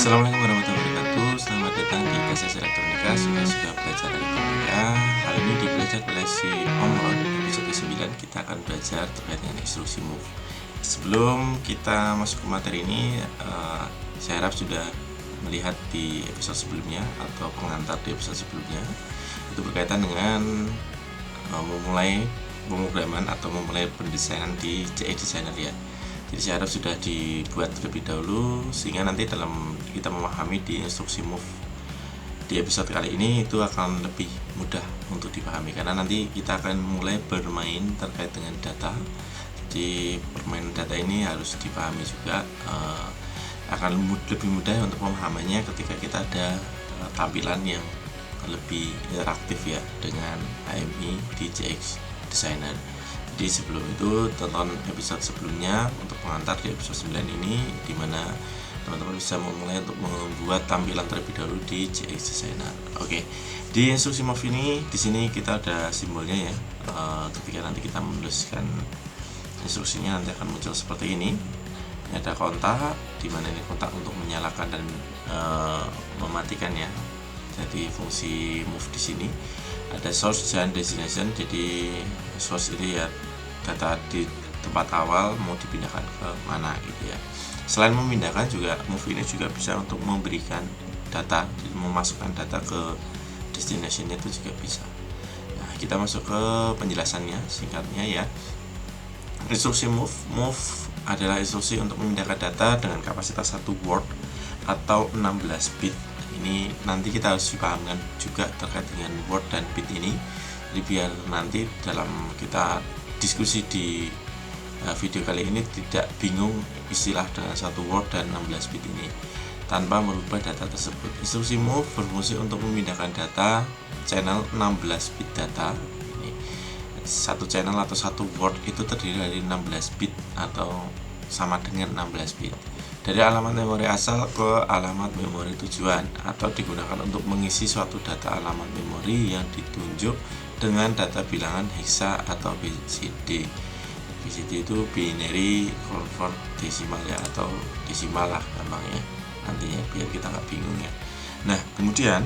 Assalamualaikum warahmatullahi wabarakatuh. Selamat datang di KSS Elektronika. Sudah belajar elektronika. Hal ini di belajar si Omron episode 9 kita akan belajar terkait dengan instruksi move. Sebelum kita masuk ke materi ini, saya harap sudah melihat di episode sebelumnya atau pengantar di episode sebelumnya. Itu berkaitan dengan memulai pemrograman atau memulai pendesainan di CX Designer ya. Jadi saya harap sudah dibuat terlebih dahulu sehingga nanti dalam kita memahami di instruksi move di episode kali ini itu akan lebih mudah untuk dipahami, karena nanti kita akan mulai bermain terkait dengan data. Jadi permainan data ini harus dipahami juga, akan lebih mudah untuk pemahamannya ketika kita ada tampilan yang lebih interaktif ya dengan AMI di CX Designer. Jadi sebelum itu tonton episode sebelumnya untuk pengantar di episode 9 ini, dimana teman-teman bisa memulai untuk membuat tampilan terlebih dahulu di CX Designer. Oke, di instruksi move ini di sini kita ada simbolnya ya. Ketika nanti kita menuliskan instruksinya nanti akan muncul seperti ini. Ini ada kontak, dimana ini kontak untuk menyalakan dan mematikan ya. Jadi fungsi move di sini ada source dan destination. Jadi source ini ya data di tempat awal mau dipindahkan ke mana gitu ya. Selain memindahkan juga move ini juga bisa untuk memberikan data, jadi memasukkan data ke destination itu juga bisa. Nah, kita masuk ke penjelasannya singkatnya ya. Instruksi move adalah instruksi untuk memindahkan data dengan kapasitas 1 word atau 16 bit. Ini nanti kita harus dipahamkan juga terkait dengan word dan bit ini. Jadi biar nanti dalam kita diskusi di video kali ini tidak bingung istilah dengan 1 word dan 16 bit ini tanpa merubah data tersebut. Instruksi move berfungsi untuk memindahkan data channel 16 bit data. Ini satu channel atau satu word itu terdiri dari 16 bit atau sama dengan 16 bit. Dari alamat memori asal ke alamat memori tujuan, atau digunakan untuk mengisi suatu data alamat memori yang ditunjuk dengan data bilangan hexa atau BCD. BCD itu binary convert decimal ya, atau desimal lah gampangnya nantinya biar kita nggak bingung ya. Nah, kemudian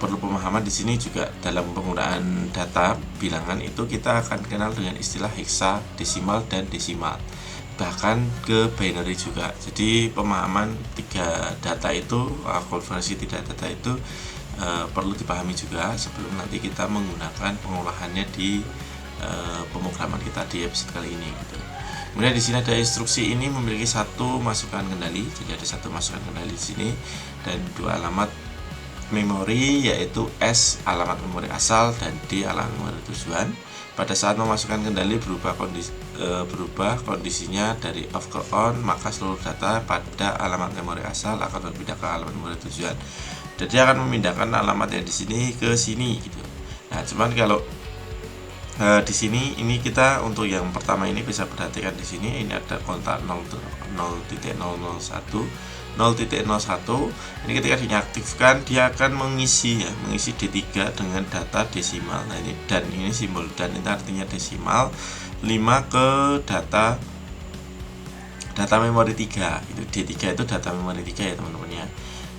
perlu pemahaman di sini juga dalam penggunaan data bilangan itu kita akan kenal dengan istilah hexa, desimal dan desimal, bahkan ke binary juga. Jadi pemahaman tiga data itu, konversi tiga data itu perlu dipahami juga sebelum nanti kita menggunakan pengolahannya di pemrograman kita di episode kali ini gitu. Kemudian di sini ada instruksi ini memiliki satu masukan kendali, jadi ada satu masukan kendali di sini dan dua alamat memori, yaitu S alamat memori asal dan D alamat memori tujuan. Pada saat memasukkan kendali berubah kondisinya dari off ke on, maka seluruh data pada alamat memori asal akan berpindah ke alamat memori tujuan. Jadi akan memindahkan alamat yang di sini ke sini gitu. Nah, cuman kalau di sini ini kita untuk yang pertama ini bisa perhatikan di sini ini ada kontak 0.001. Ini ketika diaktifkan dia akan mengisi D3 dengan data desimal. Nah, ini dan ini simbol dan itu artinya desimal 5 ke data memori 3. Itu D3 itu data memori 3 ya teman-teman ya.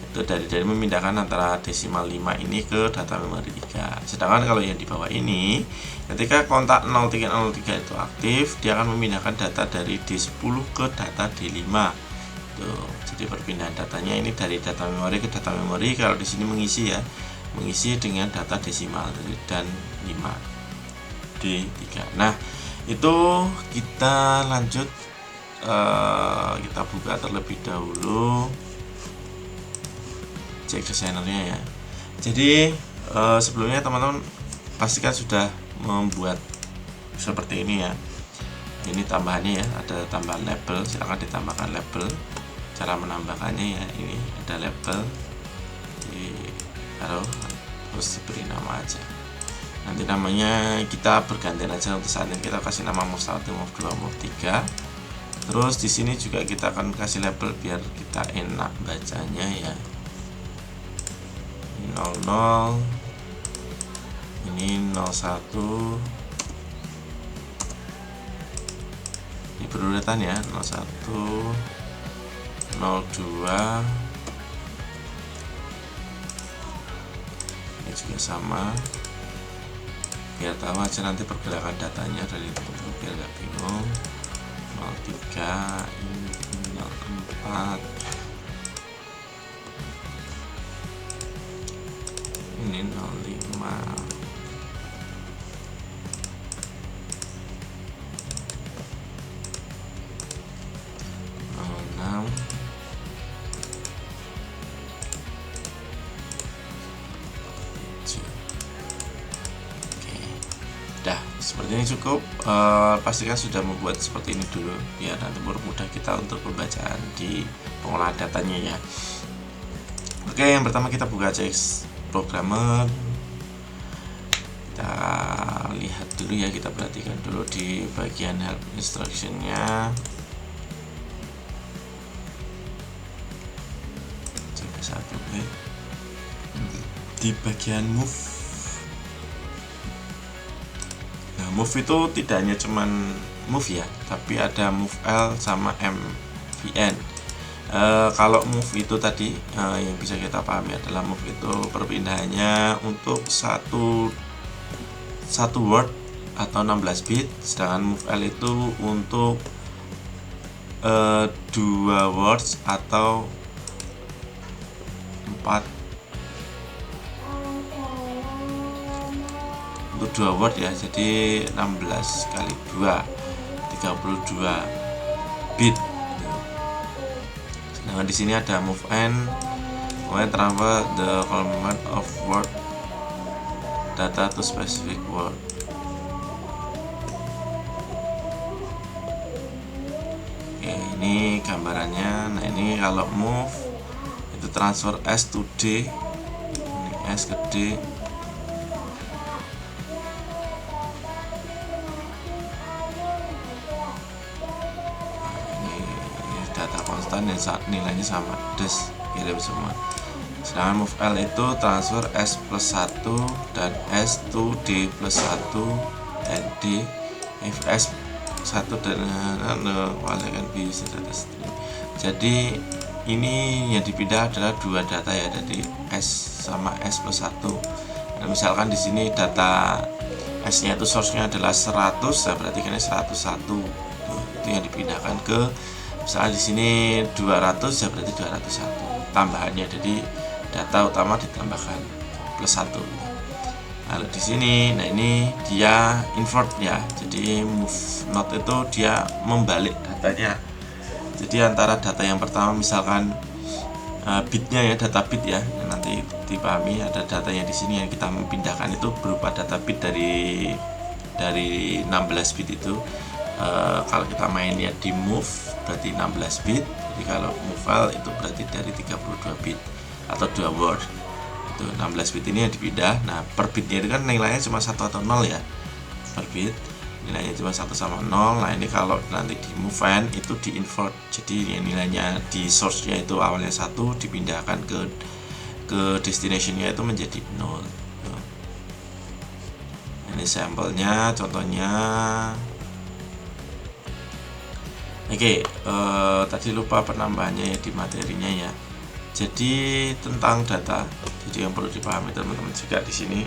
Itu dari memindahkan antara desimal 5 ini ke data memori 3. Sedangkan kalau yang di bawah ini ketika kontak 0303 itu aktif, dia akan memindahkan data dari D10 ke data D5. Jadi perpindahan datanya ini dari data memori ke data memori. Kalau di sini mengisi dengan data desimal dan 5 D3. Nah, itu kita lanjut, kita buka terlebih dahulu CX Designer-nya ya. Jadi sebelumnya teman-teman pastikan sudah membuat seperti ini ya. Ini tambahannya ya, ada tambahan label, silahkan ditambahkan label. Cara menambahkannya ya, ini ada label, ditaruh terus diberi nama aja. Nanti namanya kita bergantian aja. Untuk saat ini kita kasih nama move 1, move 2, move 3. Terus di sini juga kita akan kasih label biar kita enak bacanya ya. 00, ini 01, ini berurutan ya, 01, 02, ini juga sama, biar tahu aja nanti pergerakan datanya dari teman-teman, biar nggak bingung. 03 ini 04 ini 05 06 7. Dah, seperti ini cukup. Pastikan sudah membuat seperti ini dulu biar nanti mudah kita untuk pembacaan di pengolahan datanya ya. Oke, yang pertama kita buka CX Programmer. Kita lihat dulu ya, kita perhatikan dulu di bagian help instruction-nya. Coba satu di bagian move. Move itu tidak hanya cuman move ya, tapi ada move L sama MVN. Kalau move itu tadi yang bisa kita pahami adalah move itu perpindahannya untuk satu word atau 16 bit, sedangkan move L itu untuk 2 words atau 4 untuk 2 word ya, jadi 16 kali 2 32 bit. Sedangkan di sini ada move N, when transfer the complement of word data to specific word. Oke, ini gambarannya. Nah, ini kalau move itu transfer S to D, ini S ke D. Data konstan dan saat nilainya sama, des kirim semua. Sedangkan move L itu transfer S plus 1 dan S to D plus 1 dan D if S 1 dan kan bisa. Jadi ini yang dipindah adalah 2 data ya, dari S sama S plus 1. Nah, misalkan di sini data S nya itu source nya adalah 100, saya perhatikan 101 itu yang dipindahkan ke, misalnya di sini 200 ya berarti 201 tambahannya, jadi data utama ditambahkan plus 1. Lalu di sini, nah ini dia invert ya, jadi move not itu dia membalik datanya. Jadi antara data yang pertama misalkan bitnya ya, data bit ya, nanti dipahami ada datanya di sini yang kita mempindahkan itu berupa data bit dari 16 bit itu. Kalau kita mainnya di move berarti 16 bit, jadi kalau move file itu berarti dari 32 bit atau 2 word. Itu 16 bit ini yang dipindah. Nah, per bitnya itu kan nilainya cuma 1 atau 0 ya. Per bit nilainya cuma 1 sama 0. Nah, ini kalau nanti di move n itu di invert. Jadi yang nilainya di source-nya itu awalnya 1 dipindahkan ke destination-nya itu menjadi 0. Ini sampelnya, contohnya. Oke, tadi lupa penambahannya ya di materinya ya. Jadi tentang data, jadi yang perlu dipahami teman-teman juga di sini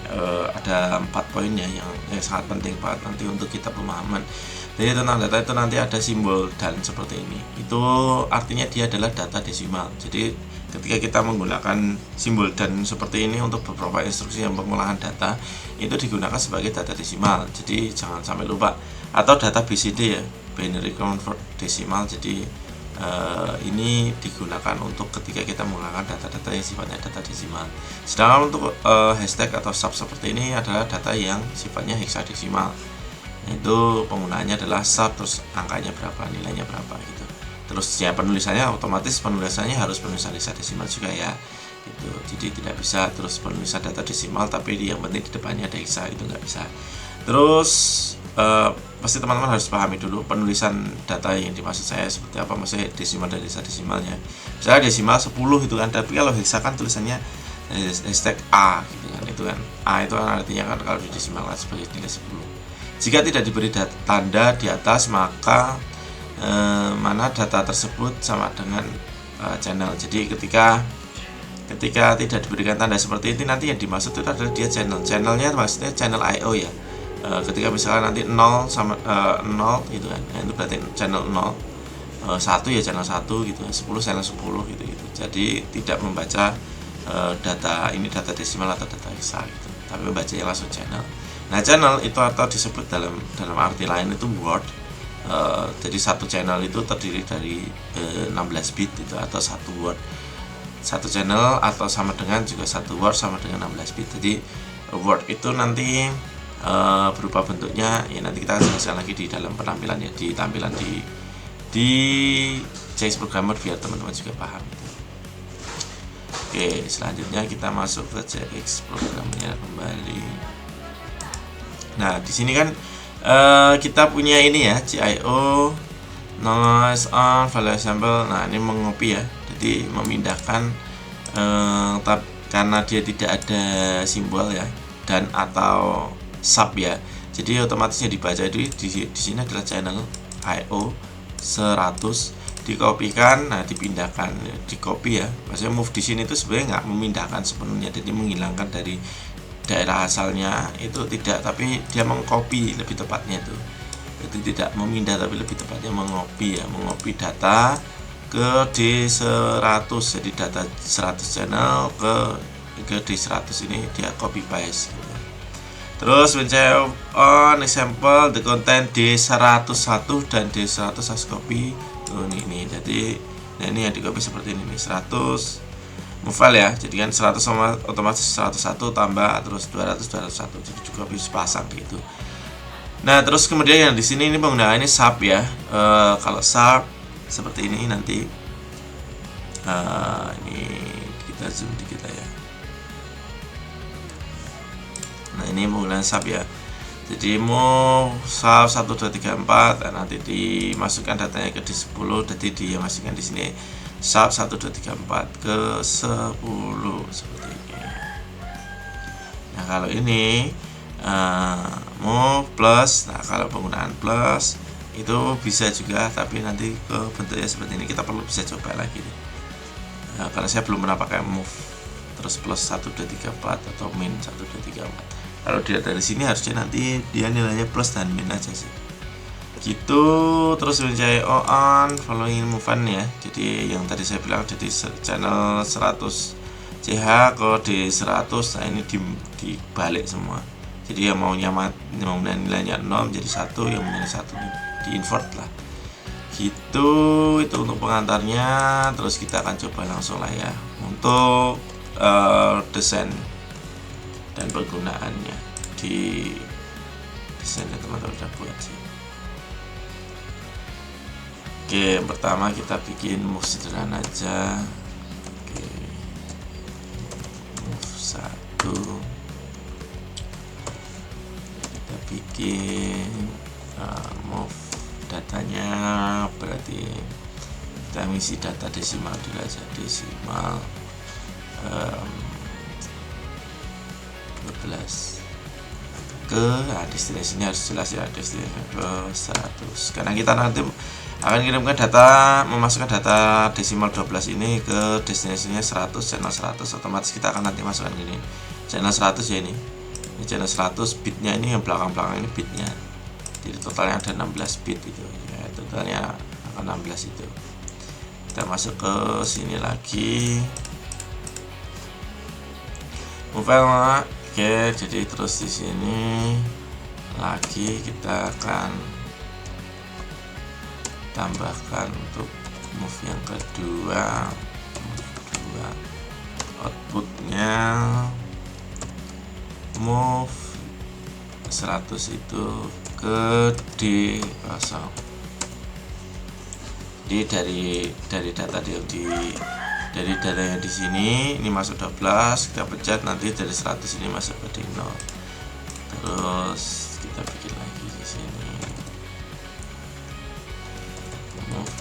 ada 4 poin ya yang sangat penting banget nanti untuk kita pemahaman. Jadi tentang data itu nanti ada simbol dan seperti ini. Itu artinya dia adalah data desimal. Jadi ketika kita menggunakan simbol dan seperti ini untuk beberapa instruksi yang pengolahan data itu digunakan sebagai data desimal. Jadi jangan sampai lupa. Atau data BCD ya, binary convert decimal. Jadi ini digunakan untuk ketika kita menggunakan data-data yang sifatnya data desimal. Sedangkan untuk hashtag atau sub seperti ini adalah data yang sifatnya hexadesimal. Itu penggunaannya adalah sub, terus angkanya berapa, nilainya berapa gitu. Terus ya penulisannya otomatis penulisannya harus penulisan hexadesimal juga ya. Gitu. Jadi tidak bisa terus penulisan data desimal tapi yang penting di depannya ada hexa, itu nggak bisa. Terus pasti teman-teman harus pahami dulu penulisan data yang dimaksud saya seperti apa, maksudnya desimal dan hexadesimalnya. Misalnya desimal 10 itu kan, tapi kalau hexa kan tulisannya hashtag A gitu kan, itu kan A itu kan artinya kan kalau didesimalkan sebagai nilai 10. Jika tidak diberi tanda di atas maka mana data tersebut sama dengan channel. Jadi ketika ketika tidak diberikan tanda seperti ini, nanti yang dimaksud itu adalah dia channelnya maksudnya channel IO ya. Ketika misalnya nanti 0 sama 0 gitu kan, nah, itu berarti channel 0, 1 ya channel 1 gitu, 10 channel 10 gitu. Jadi tidak membaca data ini data desimal atau data hexa gitu, tapi membacanya langsung channel. Nah, channel itu atau disebut dalam arti lain itu word. Jadi satu channel itu terdiri dari 16 bit itu, atau satu word. Satu channel atau sama dengan juga satu word sama dengan 16 bit. Jadi word itu nanti berupa bentuknya ya, nanti kita jelaskan lagi di dalam penampilan ya, di tampilan di JS Programmer biar teman-teman juga paham gitu. Oke, selanjutnya kita masuk ke JS Programmer kembali. Nah, di sini kan kita punya ini ya, CIO noise on value sample. Nah, ini mengopi ya, jadi memindahkan karena dia tidak ada simbol ya, dan atau sub ya, jadi otomatisnya dibaca itu di sini adalah channel IO 100, dikopikan, nah dipindahkan, dikopi ya. Maksudnya move di sini itu sebenarnya nggak memindahkan sepenuhnya, jadi menghilangkan dari daerah asalnya itu tidak, tapi dia mengcopy lebih tepatnya itu tidak memindah tapi lebih tepatnya mengopi ya, mengopi data ke D100, jadi data 100 channel ke D100 ini dia copy paste gitu. Terus when check on example the content D101 dan D100 as copy. Ini jadi nah ini yang di copy seperti ini nih, 100 move file ya, jadi kan 100 sama otomatis 101 tambah terus 200 201, jadi juga bisa pasang gitu. Nah, terus kemudian yang di sini ini penggunaannya sub ya. Kalau sub seperti ini nanti ini kita zoom dikit ya. Nah, ini penggunaan sub ya. Jadi mau sub 1 2 3 4, nah, nanti dimasukkan datanya ke D10, jadi dia masukkan di sini sub 1 2 3 4 ke 10 seperti ini. Nah, kalau ini move plus, nah kalau penggunaan plus itu bisa juga, tapi nanti ke bentuknya seperti ini, kita perlu bisa coba lagi nih. Nah, karena saya belum pernah pakai move terus plus 1 2 3 4 atau min 1 2 3 4. Kalau dilihat dari sini harusnya nanti dia nilainya plus dan min aja sih gitu. Terus mencari on following move on ya, jadi yang tadi saya bilang jadi channel 100 CH ke D100, nah ini dibalik semua, jadi yang maunya nilainya 0 jadi 1, yang menjadi 1 di invert lah gitu. Itu untuk pengantarnya. Terus kita akan coba langsung lah ya untuk desain dan penggunaannya di desainnya teman-teman udah buat sih. Oke, yang pertama kita bikin move sederhana aja. Oke, move 1 kita bikin move datanya, berarti kita ngisi data desimal dulu aja, desimal 12 ke destinasinya harus jelas ya, destinasinya ke 100, karena kita nanti akan kirimkan data, memasukkan data desimal 12 ini ke destinasinya 100, channel 100, otomatis kita akan nanti masukkan ini channel 100 ya, ini channel 100, bitnya ini yang belakang-belakang ini bitnya, jadi totalnya ada 16 bit itu ya, totalnya akan 16 itu. Kita masuk ke sini lagi, move file. Oke, jadi terus di sini lagi kita akan tambahkan untuk move yang kedua, outputnya move 100 itu ke D0. Jadi dari data dari data yang di sini ini masuk 12, kita pencet, nanti dari 100 ini masuk ke D0. Terus kita bikin lagi di sini move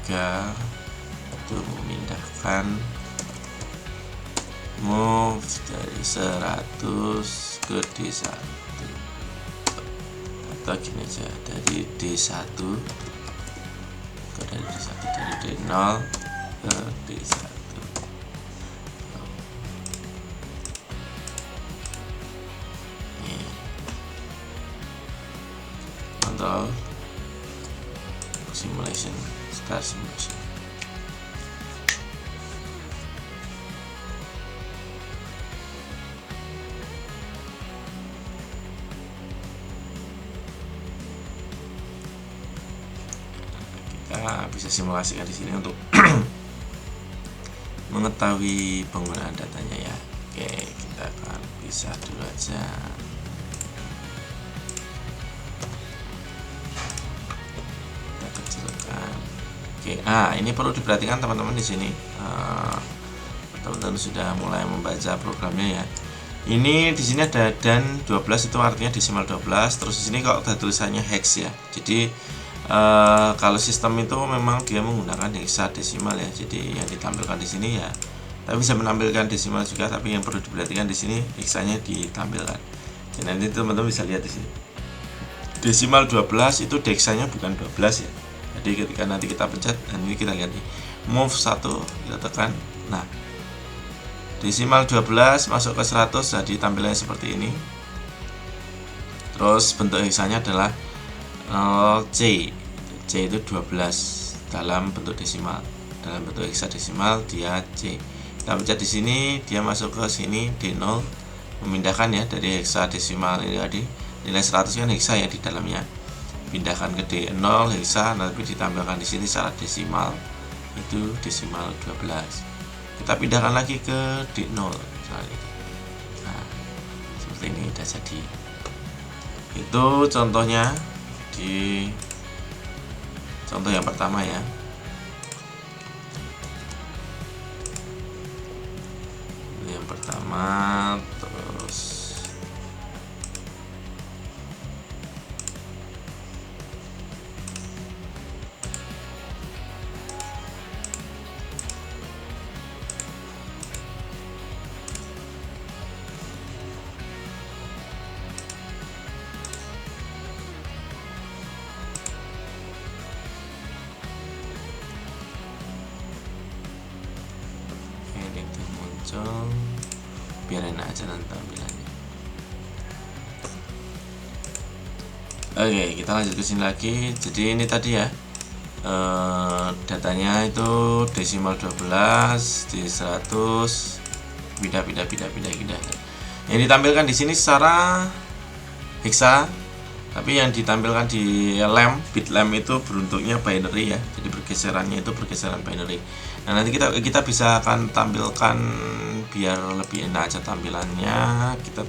3 itu memindahkan move dari 100 ke D1, atau gini aja, dari D1 ke dari D1, dari D0 ke D1. kita bisa simulasikan di sini untuk mengetahui penggunaan datanya ya. Oke, kita akan bisa dulu aja. Kita kecilkan. Oke, ini perlu diperhatikan teman-teman di sini. Teman-teman sudah mulai membaca programnya ya. Ini di sini ada dan 12 itu artinya desimal 12. Terus di sini kok ada tulisannya hex ya. Jadi kalau sistem itu memang dia menggunakan hexadesimal ya. Jadi yang ditampilkan di sini ya, tapi bisa menampilkan desimal juga, tapi yang perlu diperhatikan di sini hexanya ditampilkan. Jadi nanti teman-teman bisa lihat di sini. Desimal 12 itu hexanya bukan 12 ya. Jadi ketika nanti kita pencet, dan ini kita lihat nih, move 1 kita tekan. Nah, desimal 12 masuk ke 100, jadi tampilannya seperti ini. Terus bentuk hexanya adalah C. C itu 12 dalam bentuk desimal. Dalam bentuk hexadesimal dia C. Kita pencet di sini, dia masuk ke sini D0, memindahkan ya dari hexadesimal ini tadi. Nilai 100 kan hexa ya di dalamnya. Pindahkan ke D0 hexa, tapi ditambahkan di sini secara desimal. Itu desimal 12. Kita pindahkan lagi ke D0 misalnya. Nah, seperti ini udah jadi. Itu contohnya di contoh yang pertama ya. Yang pertama, terus biarin aja nanti tampilannya. Oke, kita lanjut ke sini lagi. Jadi ini tadi ya, datanya itu desimal 12 di 100, pindah. Yang ditampilkan di sini secara hexa, tapi yang ditampilkan di bit lamp itu bentuknya binary ya. Jadi bergeserannya itu bergeseran binary. Nah, nanti kita bisa akan tampilkan biar lebih enak aja tampilannya. Kita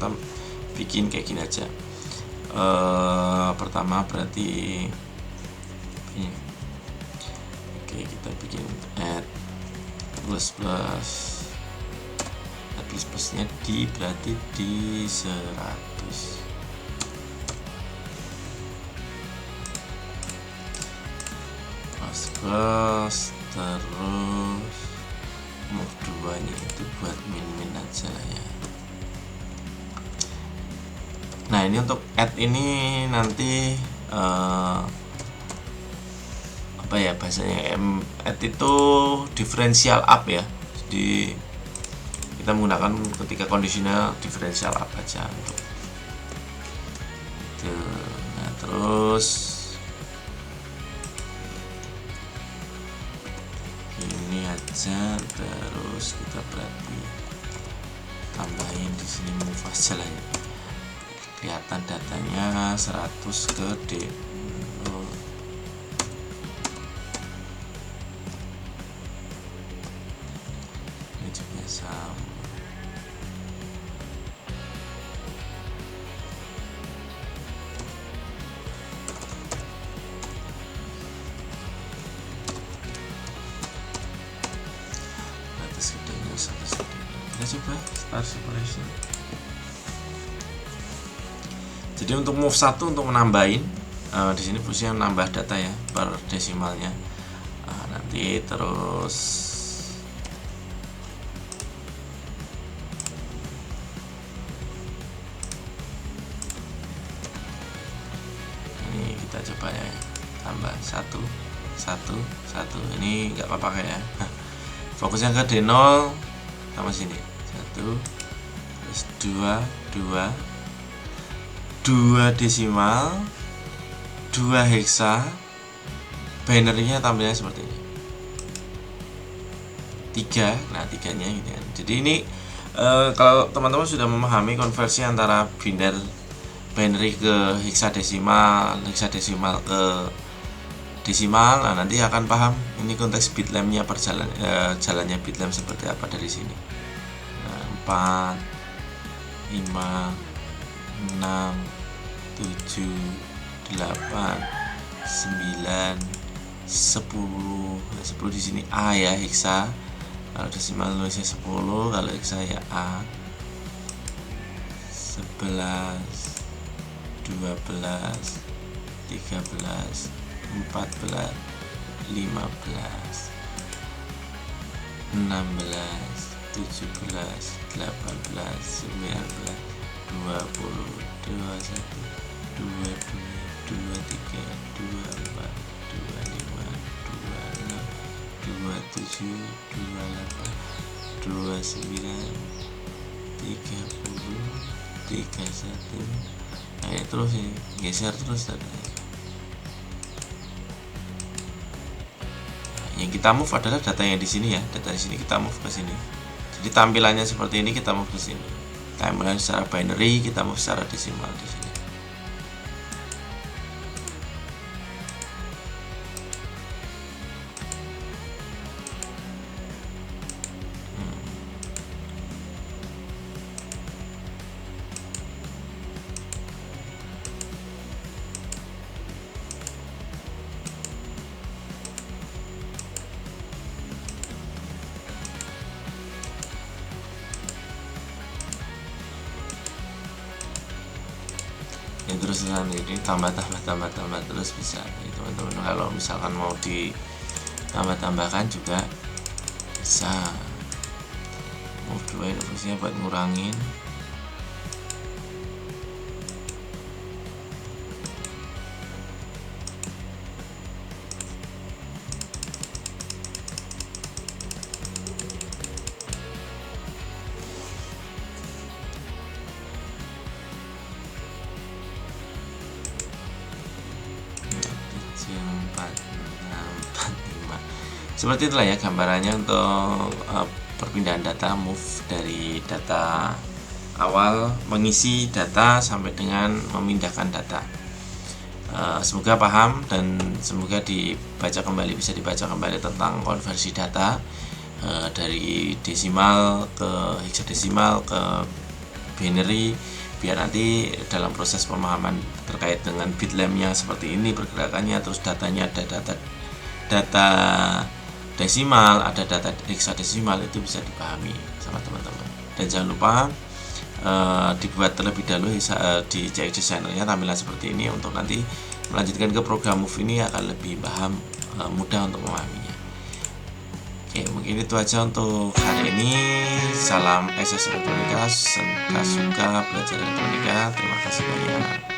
bikin kayak gini aja. Pertama berarti ini. Oke, kita bikin add plus plusnya berarti di 100. Plus terus move 2 nya itu buat min aja lah ya. Nah, ini untuk add ini nanti apa ya bahasanya, add itu differential up ya. Jadi kita menggunakan ketika conditional differential up aja untuk itu. Nah, terus ini aja, terus kita berarti tambahin di sini move aja lah ya. Kelihatan datanya 100 ke D0. Ini juga sama. Kita coba start separation. Jadi untuk move 1 untuk menambahin di sini fungsinya nambah data ya per desimalnya. Nanti terus ini kita coba ya, tambah 1 ini nggak apa-apa ya. Fokusnya ke D0 sama sini 1 terus 2 desimal 2 hexa, binarynya tampilnya seperti ini 3. Nah, 3-nya gitu kan. Jadi ini kalau teman-teman sudah memahami konversi antara binary ke hexadesimal ke desimal. Nah, nanti akan paham ini konteks bitlamp-nya jalannya bitlamp seperti apa dari sini. 4, 5, 6, 7, 8, 9, 10. 10 di sini A ya, heksa. Kalau desimal nulisnya 10, kalau heksa ya A. 11, 12, 13, 14, 15, 16, 17, 18, 19, 20, 21, 22, 23, 24, 25, 26, 27, 28, 29, 30, 31. Nah, terus ini geser terus datanya. Yang kita move adalah data yang di sini ya, data di sini kita move ke sini. Jadi tampilannya seperti ini, kita move ke sini. Timeline secara binary, kita move secara desimal di sini. Yang terus ini tambah terus bisa. Jadi, teman-teman kalau misalkan mau ditambah-tambahkan juga bisa. Move 2 ini fungsinya buat ngurangin. Seperti itulah ya gambarannya untuk perpindahan data, move dari data awal mengisi data sampai dengan memindahkan data. Semoga paham dan semoga bisa dibaca kembali tentang konversi data dari desimal ke hexadesimal ke binary, biar nanti dalam proses pemahaman terkait dengan bitlamp-nya seperti ini pergerakannya, terus datanya ada data desimal, ada data hexadesimal, itu bisa dipahami sama teman-teman. Dan jangan lupa dibuat terlebih dahulu di CX Designer-nya tampilan seperti ini, untuk nanti melanjutkan ke program Move ini akan lebih paham, mudah untuk memahaminya. Oke, mungkin itu aja untuk hari ini. Salam SS Elektronika, suka belajar elektronika. Terima kasih banyak.